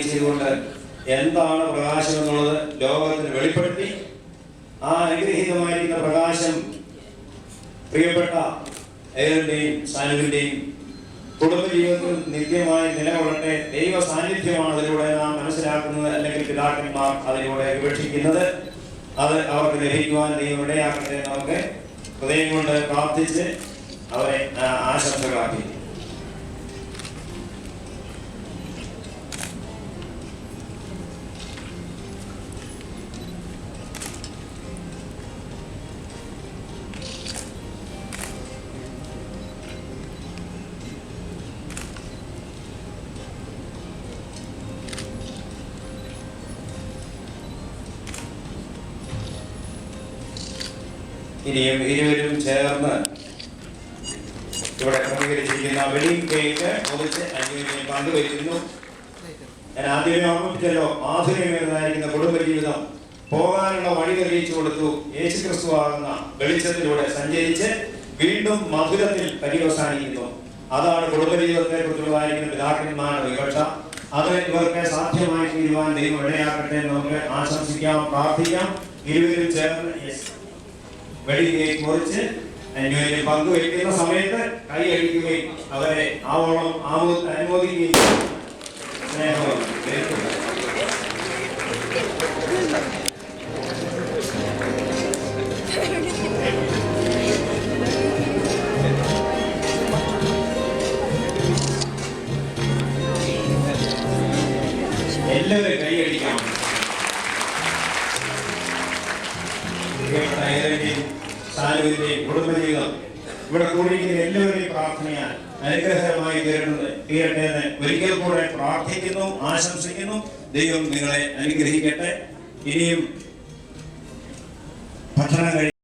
ചെയ്തുകൊണ്ട് എന്താണ് പ്രകാശം എന്നുള്ളത് ലോകത്തിന് വെളിപ്പെടുത്തി ആ അനുഗ്രഹീതമായിരിക്കുന്ന പ്രകാശം പ്രിയപ്പെട്ട ഏവരുടെയും സാനുവിന്റെയും കുടുംബജീവിതത്തിൽ നിത്യമായി നിലകൊള്ളട്ടെ. ദൈവ സാന്നിധ്യമാണ് അതിലൂടെ നാം മനസ്സിലാക്കുന്നത്, അല്ലെങ്കിൽ പിതാക്കന്മാർ അതിലൂടെ വിവക്ഷിക്കുന്നത്. അത് അവർക്ക് ലഭിക്കുവാൻ ദൈവം ഇടയാക്കട്ടെ. നമുക്ക് ഹൃദയം കൊണ്ട് പ്രാർത്ഥിച്ച് അവരെ ആശംസകളാക്കി. ഇനിയും ഇരുവരും ചേർന്ന് ഇവിടെ ക്രമീകരിച്ചിരിക്കുന്ന വെഡിങ് കേക്ക് മുറിച്ച് അന്യോന്യം പങ്കുവയ്ക്കുന്നു. ഞാൻ ആദ്യമേ ഓർമ്മിപ്പിച്ചല്ലോ, ആധുനികമായിരിക്കുന്ന കുടുംബജീവിതം പോകാനുള്ള വഴി തെളിയിച്ചു കൊടുത്തു. യേശുക്രിസ്തുവാകുന്ന വെളിച്ചത്തിലൂടെ സഞ്ചരിച്ച് വീണ്ടും മധുരത്തിൽ പര്യവസാനിക്കുന്നു. അതാണ് കുടുംബജീവിതത്തെ കുറിച്ചുള്ളതായിരിക്കുന്ന പിതാക്കന്മാരുടെ വിവക്ഷ. അത് ഇവർക്ക് സാധ്യമായി തീരുവാൻ ദൈവം ഇടയാക്കട്ടെ. നമുക്ക് ആശംസിക്കാം, പ്രാർത്ഥിക്കാം. ഇരുവരും ചേർന്ന് വെഡിങ് കേക്ക് മുറിച്ച് അന്യോന്യം പങ്കുവയ്ക്കുന്ന സമയത്ത് കൈ അടിക്കുകയും അവരെ ആവോളം അനുമോദിക്കുകയും സ്നേഹം എല്ലാവരും കൈ അടിക്കാം. കുടുംബജീവിതം ഇവിടെ കൂടിയിരിക്കുന്ന എല്ലാവരുടെയും പ്രാർത്ഥനയാൽ അനുഗ്രഹകരമായി തീരട്ടെ എന്ന് ഒരിക്കൽ കൂടെ പ്രാർത്ഥിക്കുന്നു, ആശംസിക്കുന്നു. ദൈവം നിങ്ങളെ അനുഗ്രഹിക്കട്ടെ. ഇനിയും ഭക്ഷണം